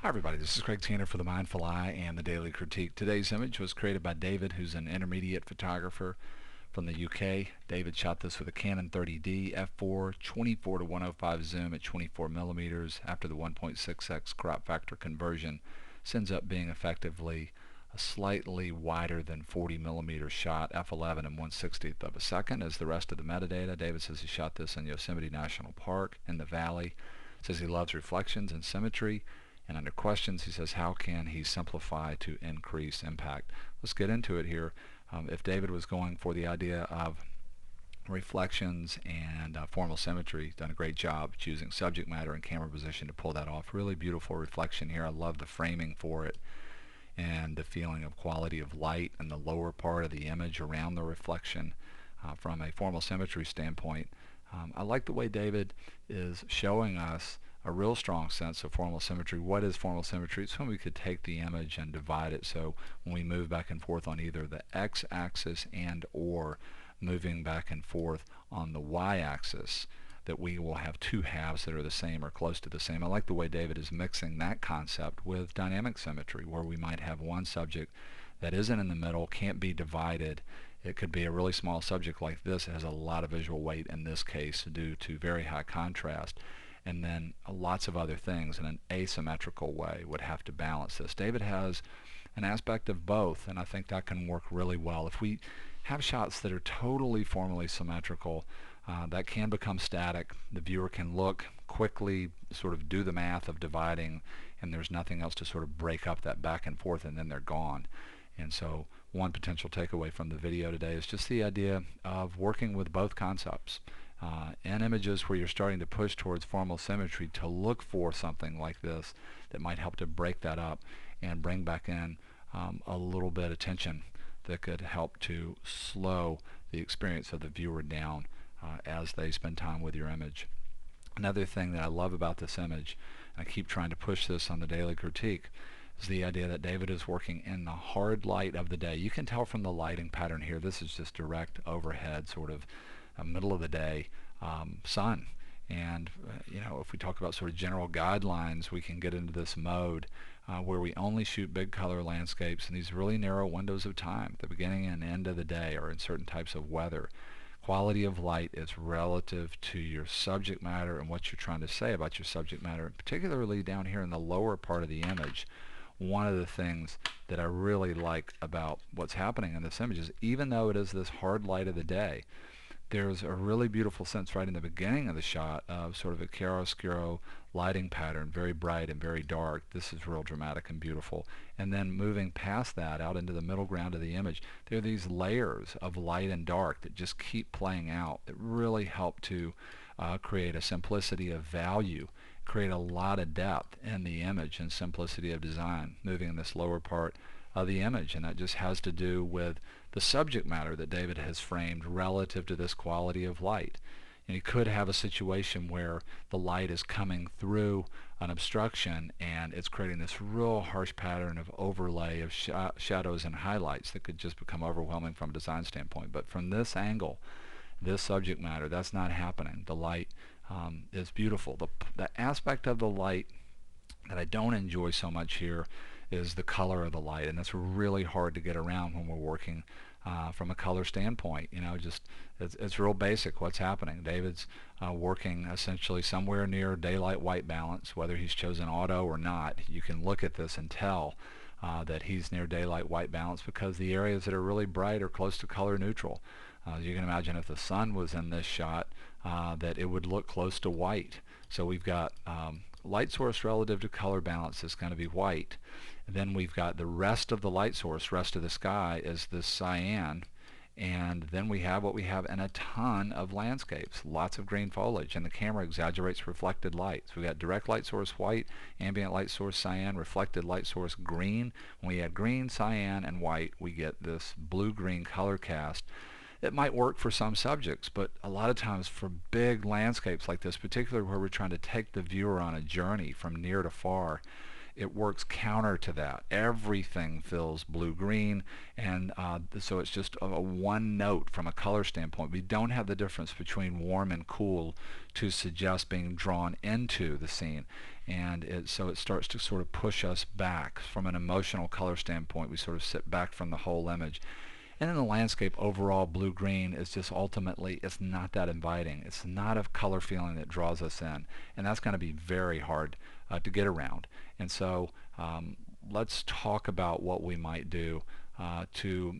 Hi everybody, this is Craig Tanner for The Mindful Eye and The Daily Critique. Today's image was created by David, who's an intermediate photographer from the UK. David shot this with a Canon 30D f4 24 to 105 zoom at 24 millimeters. After the 1.6x crop factor conversion, this ends up being effectively a slightly wider than 40 millimeter shot, f11 and 1/60th of a second as the rest of the metadata. David says he shot this in Yosemite National Park in the valley. Says he loves reflections and symmetry. And under questions, he says, how can he simplify to increase impact? Let's get into it here. If David was going for the idea of reflections and formal symmetry, done a great job choosing subject matter and camera position to pull that off. Really beautiful reflection here. I love the framing for it and the feeling of quality of light in the lower part of the image around the reflection. From a formal symmetry standpoint, I like the way David is showing us a real strong sense of formal symmetry. What is formal symmetry? It's when we could take the image and divide it, so when we move back and forth on either the x-axis and or moving back and forth on the y-axis, that we will have two halves that are the same or close to the same. I like the way David is mixing that concept with dynamic symmetry, where we might have one subject that isn't in the middle, can't be divided. It could be a really small subject like this. It has a lot of visual weight in this case due to very high contrast. And then lots of other things in an asymmetrical way would have to balance this. David has an aspect of both, and I think that can work really well. If we have shots that are totally formally symmetrical, that can become static. The viewer can look quickly, sort of do the math of dividing, and there's nothing else to sort of break up that back and forth, and then they're gone. And so one potential takeaway from the video today is just the idea of working with both concepts. In images where you're starting to push towards formal symmetry, to look for something like this that might help to break that up and bring back in a little bit of tension that could help to slow the experience of the viewer down as they spend time with your image. Another thing that I love about this image, and I keep trying to push this on the Daily Critique, is the idea that David is working in the hard light of the day. You can tell from the lighting pattern here, this is just direct overhead, sort of middle of the day sun. And if we talk about sort of general guidelines, we can get into this mode where we only shoot big color landscapes in these really narrow windows of time, the beginning and end of the day, or in certain types of weather. Quality of light is relative to your subject matter and what you're trying to say about your subject matter, and particularly down here in the lower part of the image. One of the things that I really like about what's happening in this image is, even though it is this hard light of the day, there's a really beautiful sense right in the beginning of the shot of sort of a chiaroscura lighting pattern, very bright and very dark. This is real dramatic and beautiful. And then moving past that out into the middle ground of the image, there are these layers of light and dark that just keep playing out, that really help to create a simplicity of value, create a lot of depth in the image and simplicity of design, moving in this lower part of the image. And that just has to do with the subject matter that David has framed relative to this quality of light. And you could have a situation where the light is coming through an obstruction and it's creating this real harsh pattern of overlay of shadows and highlights that could just become overwhelming from a design standpoint. But from this angle, this subject matter, that's not happening. The light is beautiful. The aspect of the light that I don't enjoy so much here is the color of the light, and that's really hard to get around when we're working from a color standpoint. Just it's real basic what's happening. David's working essentially somewhere near daylight white balance. Whether he's chosen auto or not, you can look at this and tell that he's near daylight white balance, because the areas that are really bright are close to color neutral. You can imagine if the sun was in this shot, that it would look close to white. So we've got light source relative to color balance is going to be white. And then we've got the rest of the light source, rest of the sky, is this cyan. And then we have what we have in a ton of landscapes, lots of green foliage, and the camera exaggerates reflected light. So we've got direct light source white, ambient light source cyan, reflected light source green. When we add green, cyan, and white, we get this blue-green color cast. It might work for some subjects, but a lot of times for big landscapes like this, particularly where we're trying to take the viewer on a journey from near to far, it works counter to that. Everything feels blue-green, and so it's just a one note from a color standpoint. We don't have the difference between warm and cool to suggest being drawn into the scene, and so it starts to sort of push us back from an emotional color standpoint. We sort of sit back from the whole image. And in the landscape, overall, blue-green is just ultimately, it's not that inviting. It's not a color feeling that draws us in. And that's going to be very hard to get around. And so let's talk about what we might do to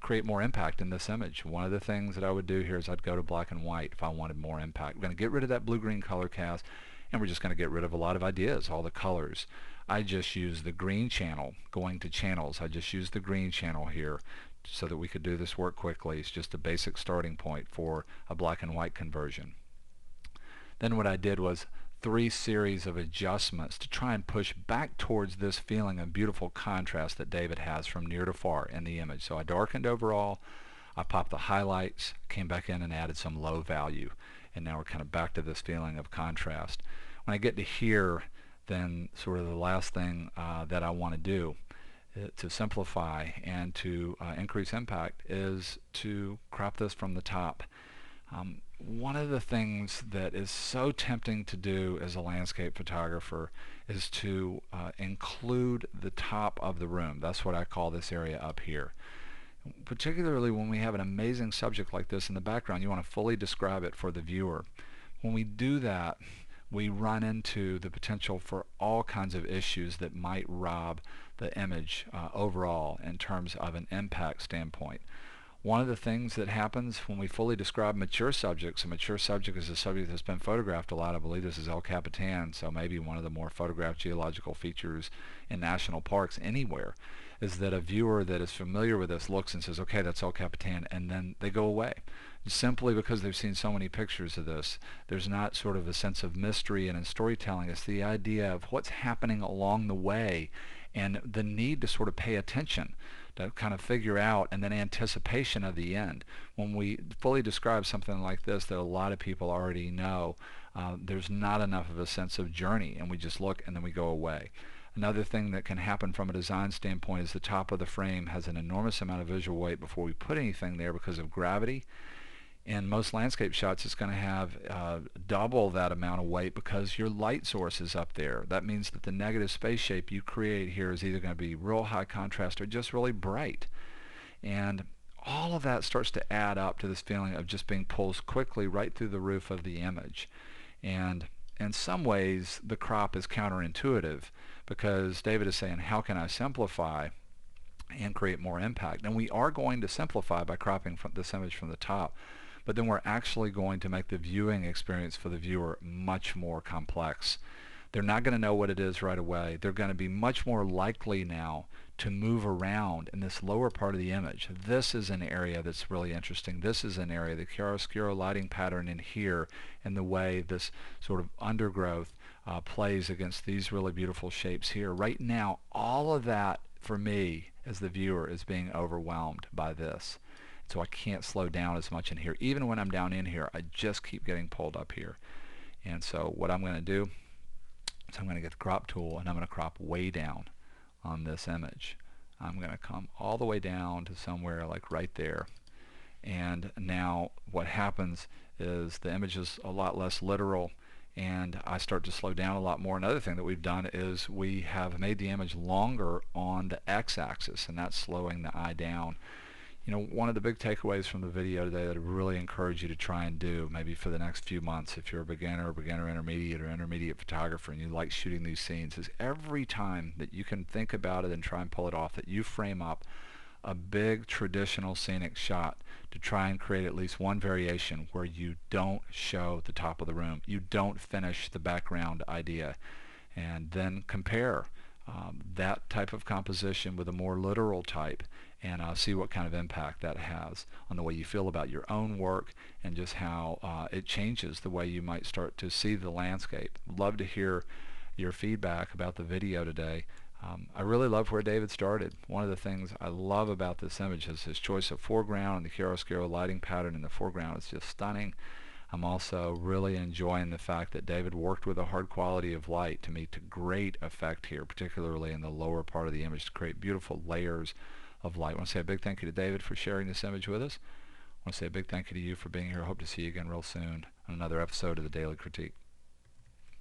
create more impact in this image. One of the things that I would do here is I'd go to black and white if I wanted more impact. We're going to get rid of that blue-green color cast, and we're just going to get rid of a lot of ideas, all the colors. I just use the green channel. Going to channels, I just use the green channel here so that we could do this work quickly. It's just a basic starting point for a black and white conversion. Then what I did was 3 series of adjustments to try and push back towards this feeling of beautiful contrast that David has from near to far in the image. So I darkened overall, I popped the highlights, came back in and added some low value, and now we're kind of back to this feeling of contrast. When I get to here, then sort of the last thing that I want to do to simplify and to increase impact is to crop this from the top. One of the things that is so tempting to do as a landscape photographer is to include the top of the room. That's what I call this area up here. Particularly when we have an amazing subject like this in the background, you want to fully describe it for the viewer. When we do that, we run into the potential for all kinds of issues that might rob the image overall in terms of an impact standpoint. One of the things that happens when we fully describe mature subjects, a mature subject is a subject that's been photographed a lot. I believe this is El Capitan, so maybe one of the more photographed geological features in national parks anywhere, is that a viewer that is familiar with this looks and says, okay, that's El Capitan, and then they go away. Simply because they've seen so many pictures of this. There's not sort of a sense of mystery and in storytelling. It's the idea of what's happening along the way and the need to sort of pay attention, to kind of figure out, and then anticipation of the end. When we fully describe something like this that a lot of people already know, there's not enough of a sense of journey, and we just look and then we go away. Another thing that can happen from a design standpoint is the top of the frame has an enormous amount of visual weight before we put anything there because of gravity. In most landscape shots, it's going to have double that amount of weight because your light source is up there. That means that the negative space shape you create here is either going to be real high contrast or just really bright. And all of that starts to add up to this feeling of just being pulled quickly right through the roof of the image. And in some ways, the crop is counterintuitive because David is saying, how can I simplify and create more impact? And we are going to simplify by cropping this image from the top. But then we're actually going to make the viewing experience for the viewer much more complex. They're not going to know what it is right away. They're going to be much more likely now to move around in this lower part of the image. This is an area that's really interesting. This is an area, the chiaroscura lighting pattern in here, and the way this sort of undergrowth plays against these really beautiful shapes here. Right now, all of that, for me, as the viewer, is being overwhelmed by this. So I can't slow down as much in here. Even when I'm down in here, I just keep getting pulled up here. And so what I'm going to do is I'm going to get the crop tool and I'm going to crop way down on this image. I'm going to come all the way down to somewhere like right there. And now what happens is the image is a lot less literal and I start to slow down a lot more. Another thing that we've done is we have made the image longer on the x-axis, and that's slowing the eye down. You know, one of the big takeaways from the video today that I really encourage you to try and do, maybe for the next few months, if you're a beginner, intermediate, or intermediate photographer and you like shooting these scenes, is every time that you can think about it and try and pull it off, that you frame up a big traditional scenic shot to try and create at least one variation where you don't show the top of the room, you don't finish the background idea, and then compare that type of composition with a more literal type, and see what kind of impact that has on the way you feel about your own work and just how it changes the way you might start to see the landscape. Love to hear your feedback about the video today. I really love where David started. One of the things I love about this image is his choice of foreground and the chiaroscuro lighting pattern in the foreground is just stunning. I'm also really enjoying the fact that David worked with a hard quality of light to meet a great effect here, particularly in the lower part of the image, to create beautiful layers of light. I want to say a big thank you to David for sharing this image with us. I want to say a big thank you to you for being here. I hope to see you again real soon on another episode of the Daily Critique.